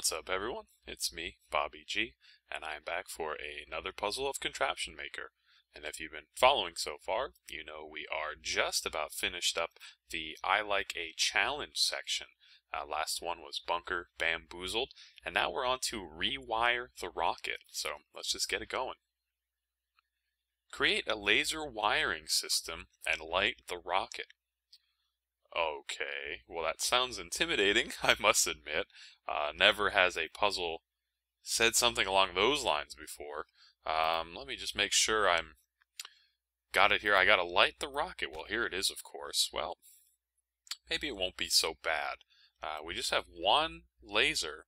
What's up, everyone? It's me, Bobby G, and I am back for another puzzle of Contraption Maker. And if you've been following so far, you know we are just about finished up the I Like a Challenge section. Last one was Bunker Bamboozled, and now we're on to Rewire the Rocket, so let's just get it going. Create a laser wiring system and light the rocket. Okay, well that sounds intimidating, I must admit. Never has a puzzle said something along those lines before. Let me just make sure I'm got it here. I gotta light the rocket. Well, here it is, of course. Well, maybe it won't be so bad. We just have one laser.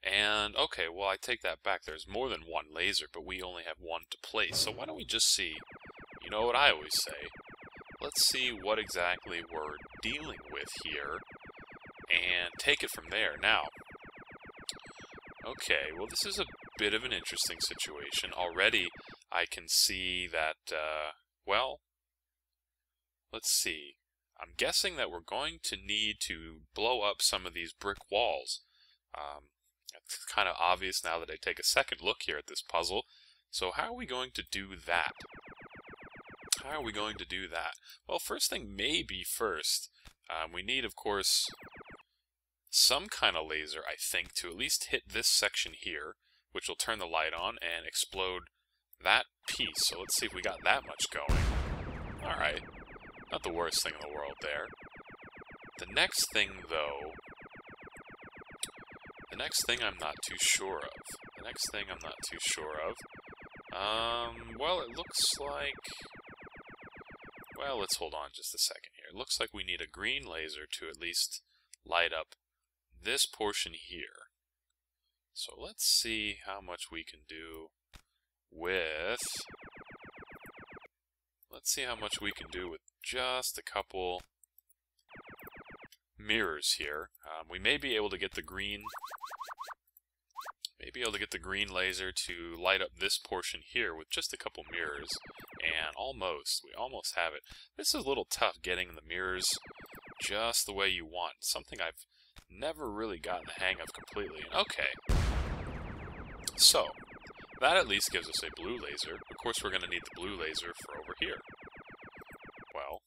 And, okay, well, I take that back. There's more than one laser, but we only have one to place. So why don't we just see, you know what I always say, let's see what exactly we're dealing with here and take it from there. Now, okay, well, this is a bit of an interesting situation. Already, I can see that, well, let's see. I'm guessing that we're going to need to blow up some of these brick walls. It's kind of obvious now that I take a second look here at this puzzle. So how are we going to do that? How are we going to do that? Well, first thing maybe first, we need, of course, some kind of laser, I think, to at least hit this section here, which will turn the light on and explode that piece. So let's see if we got that much going. Alright, not the worst thing in the world there. The next thing, though, I'm not too sure of. Well, it looks like... Well, let's hold on just a second here. It looks like we need a green laser to at least light up this portion here. So let's see how much we can do with... Let's see how much we can do with just a couple mirrors here. We may be able to get the green... laser to light up this portion here with just a couple mirrors, and we almost have it. This is a little tough getting the mirrors just the way you want. Something I've never really gotten the hang of completely. Okay, so that at least gives us a blue laser. Of course, we're going to need the blue laser for over here. Well,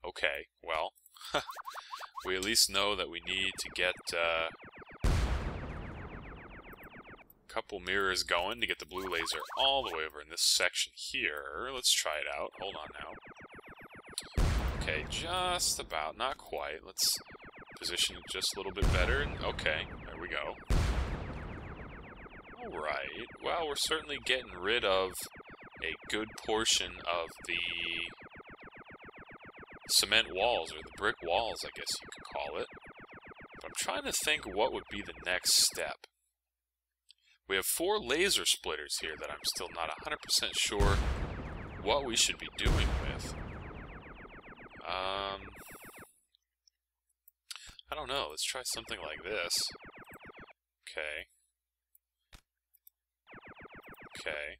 okay, well, we at least know that we need to get couple mirrors going to get the blue laser all the way over in this section here. Let's try it out. Hold on now. Okay, just about, not quite. Let's position it just a little bit better. Okay, there we go. Alright, well, we're certainly getting rid of a good portion of the cement walls, or the brick walls, I guess you could call it. But I'm trying to think what would be the next step. We have 4 laser splitters here that I'm still not 100% sure what we should be doing with. I don't know. Let's try something like this. Okay. Okay.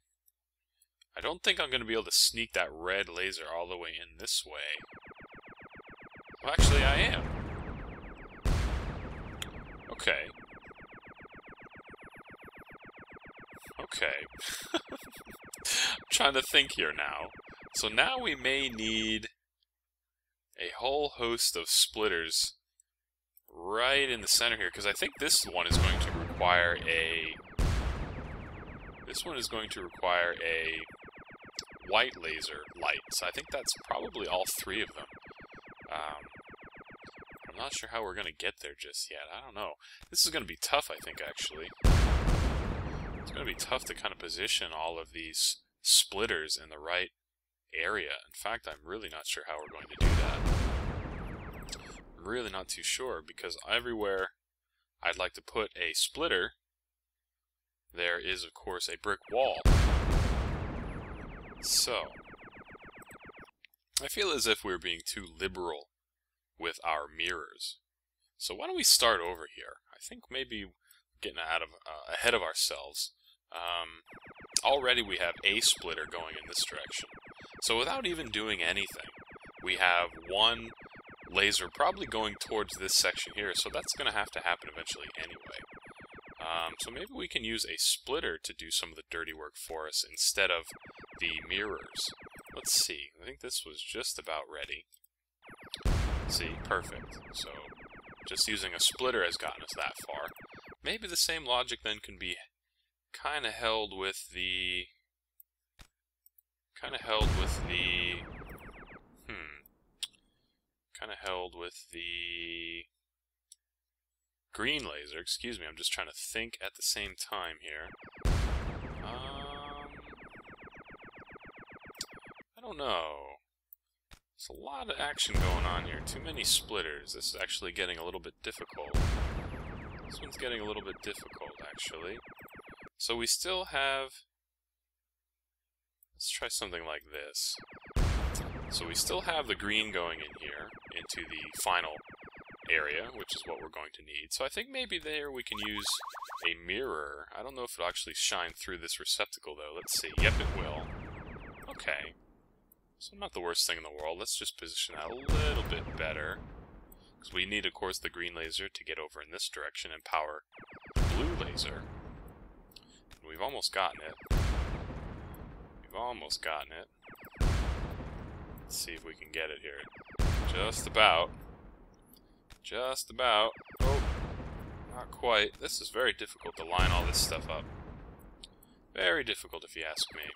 I don't think I'm going to be able to sneak that red laser all the way in this way. Well, actually, I am. Okay. Okay. I'm trying to think here now. So now we may need a whole host of splitters right in the center here, because I think this one is going to require a... This one is going to require a white laser light. So I think that's probably all 3 of them. I'm not sure how we're going to get there just yet. I don't know. This is going to be tough, I think, actually. It's going to be tough to kind of position all of these splitters in the right area. In fact, I'm really not sure how we're going to do that. I'm really not too sure, because everywhere I'd like to put a splitter, there is, of course, a brick wall. So, I feel as if we're being too liberal with our mirrors. So why don't we start over here? I think maybe getting ahead of ourselves. Already we have a splitter going in this direction. So without even doing anything, we have one laser probably going towards this section here, so that's going to have to happen eventually anyway. So maybe we can use a splitter to do some of the dirty work for us instead of the mirrors. Let's see. I think this was just about ready. See, perfect. So just using a splitter has gotten us that far. Maybe the same logic then can be kind of held with the green laser. Excuse me, I'm just trying to think at the same time here. I don't know. There's a lot of action going on here. Too many splitters. This is actually getting a little bit difficult. This one's getting a little bit difficult, actually. So we still have... Let's try something like this. So we still have the green going in here, into the final area, which is what we're going to need. So I think maybe there we can use a mirror. I don't know if it'll actually shine through this receptacle, though. Let's see. Yep, it will. Okay. So not the worst thing in the world. Let's just position that a little bit better. Because we need, of course, the green laser to get over in this direction and power the blue laser. And we've almost gotten it. We've almost gotten it. Let's see if we can get it here. Just about. Just about. Oh, not quite. This is very difficult to line all this stuff up. Very difficult, if you ask me.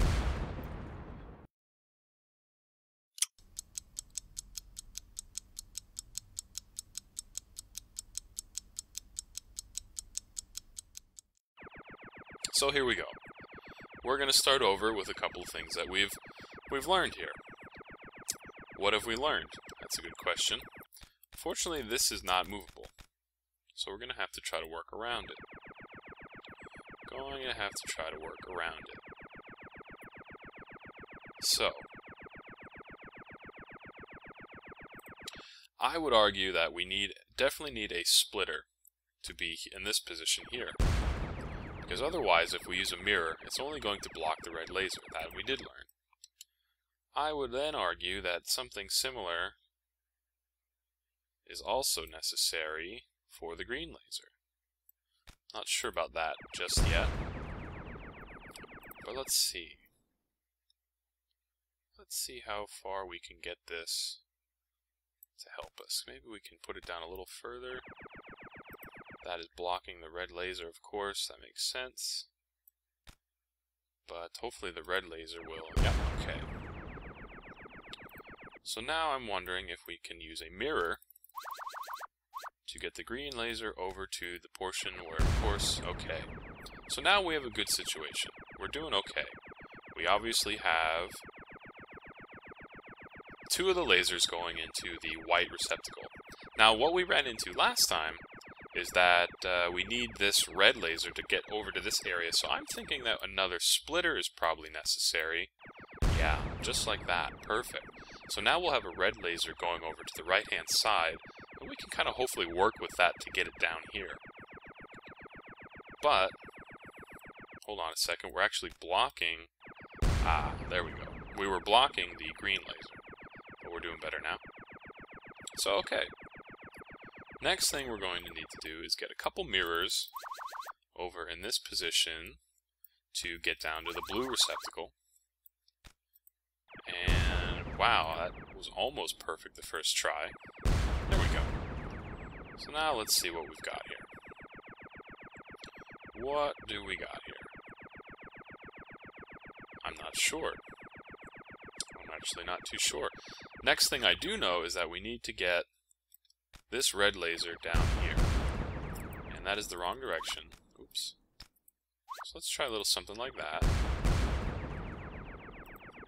So here we go. We're going to start over with a couple of things that we've learned here. What have we learned? That's a good question. Unfortunately, this is not movable. So we're going to have to try to work around it. So, I would argue that we definitely need a splitter to be in this position here. Because otherwise, if we use a mirror, it's only going to block the red laser. That we did learn. I would then argue that something similar is also necessary for the green laser. Not sure about that just yet. But let's see. Let's see how far we can get this to help us. Maybe we can put it down a little further. That is blocking the red laser, of course. That makes sense. But hopefully the red laser will... Yep, okay. So now I'm wondering if we can use a mirror to get the green laser over to the portion where, of course, okay. So now we have a good situation. We're doing okay. We obviously have two of the lasers going into the white receptacle. Now, what we ran into last time is that we need this red laser to get over to this area, so I'm thinking that another splitter is probably necessary. Yeah, just like that. Perfect. So now we'll have a red laser going over to the right-hand side, and we can kind of hopefully work with that to get it down here. But, hold on a second, we're actually blocking... Ah, there we go. We were blocking the green laser, but we're doing better now. So, okay. Next thing we're going to need to do is get a couple mirrors over in this position to get down to the blue receptacle. And wow, that was almost perfect the first try. There we go. So now let's see what we've got here. What do we got here? I'm not sure. I'm actually not too sure. Next thing I do know is that we need to get this red laser down here. And that is the wrong direction. Oops. So let's try a little something like that.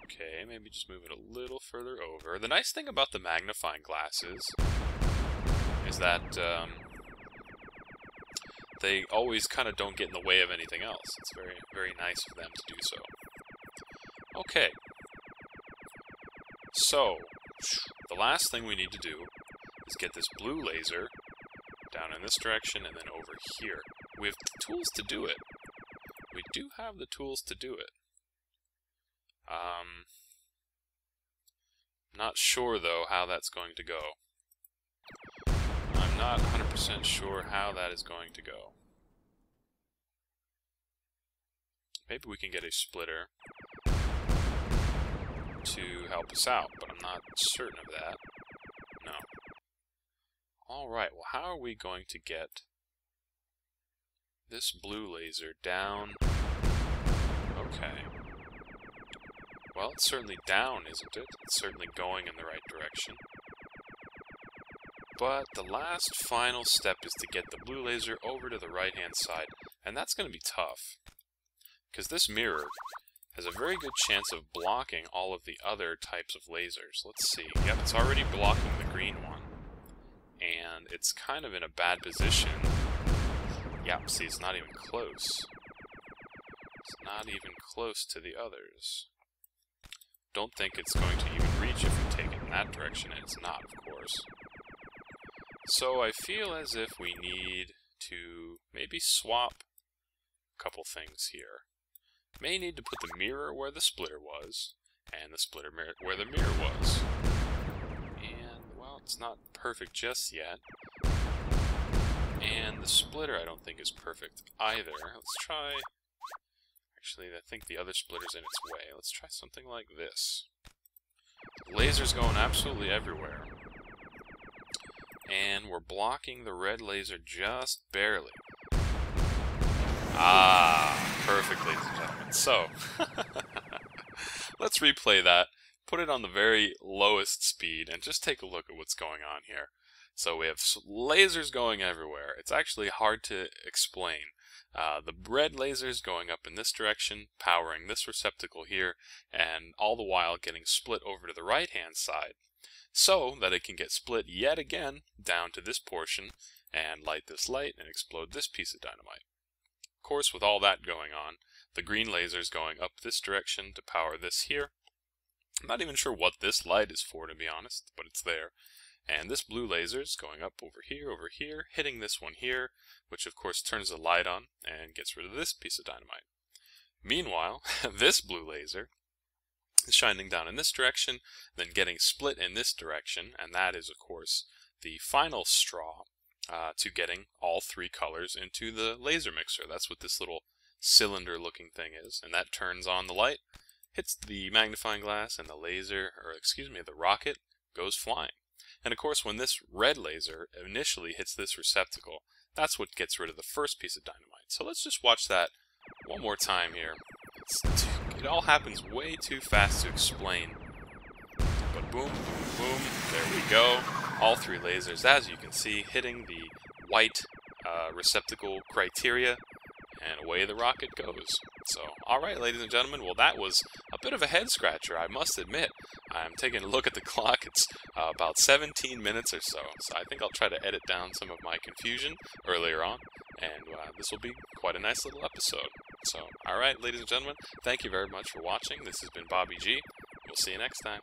Okay, maybe just move it a little further over. The nice thing about the magnifying glasses is that they always kind of don't get in the way of anything else. It's very, very nice of them to do so. Okay. So, the last thing we need to do is get this blue laser down in this direction and then over here. We have the tools to do it. We do have the tools to do it. Not sure, though, how that's going to go. not 100% sure how that is going to go. Maybe we can get a splitter to help us out, but I'm not certain of that. No. Alright, well, how are we going to get this blue laser down? Okay. Well, it's certainly down, isn't it? It's certainly going in the right direction. But the last final step is to get the blue laser over to the right-hand side, and that's going to be tough. Because this mirror has a very good chance of blocking all of the other types of lasers. Let's see. Yep, it's already blocking the green one. And it's kind of in a bad position. Yep, see, it's not even close. It's not even close to the others. Don't think it's going to even reach if we take it in that direction, and it's not, of course. So I feel as if we need to maybe swap a couple things here. May need to put the mirror where the splitter was, and the splitter where the mirror was. And, well, it's not perfect just yet. And the splitter I don't think is perfect either. Let's try... Actually, I think the other splitter's in its way. Let's try something like this. The laser's going absolutely everywhere. And we're blocking the red laser just barely. Ah, perfect, ladies and gentlemen. So, let's replay that, put it on the very lowest speed, and just take a look at what's going on here. So we have lasers going everywhere. It's actually hard to explain. The red lasers going up in this direction, powering this receptacle here, and all the while getting split over to the right-hand side, so that it can get split yet again down to this portion, and light this light, and explode this piece of dynamite. Of course, with all that going on, the green laser is going up this direction to power this here. I'm not even sure what this light is for, to be honest, but it's there. And this blue laser is going up over here, hitting this one here, which of course turns the light on and gets rid of this piece of dynamite. Meanwhile, this blue laser is shining down in this direction, then getting split in this direction, and that is of course the final straw to getting all three colors into the laser mixer. That's what this little cylinder looking thing is, and that turns on the light, hits the magnifying glass, and the laser, or excuse me, the rocket goes flying. And of course, when this red laser initially hits this receptacle, that's what gets rid of the first piece of dynamite. So let's just watch that one more time here. It all happens way too fast to explain. But boom, boom, boom, there we go. All three lasers, as you can see, hitting the white receptacle criteria, and away the rocket goes. So, alright, ladies and gentlemen, well, that was a bit of a head-scratcher, I must admit. I'm taking a look at the clock. It's about 17 minutes or so, so I think I'll try to edit down some of my confusion earlier on, and this will be quite a nice little episode. So, alright, ladies and gentlemen, thank you very much for watching. This has been Bobby G. We'll see you next time.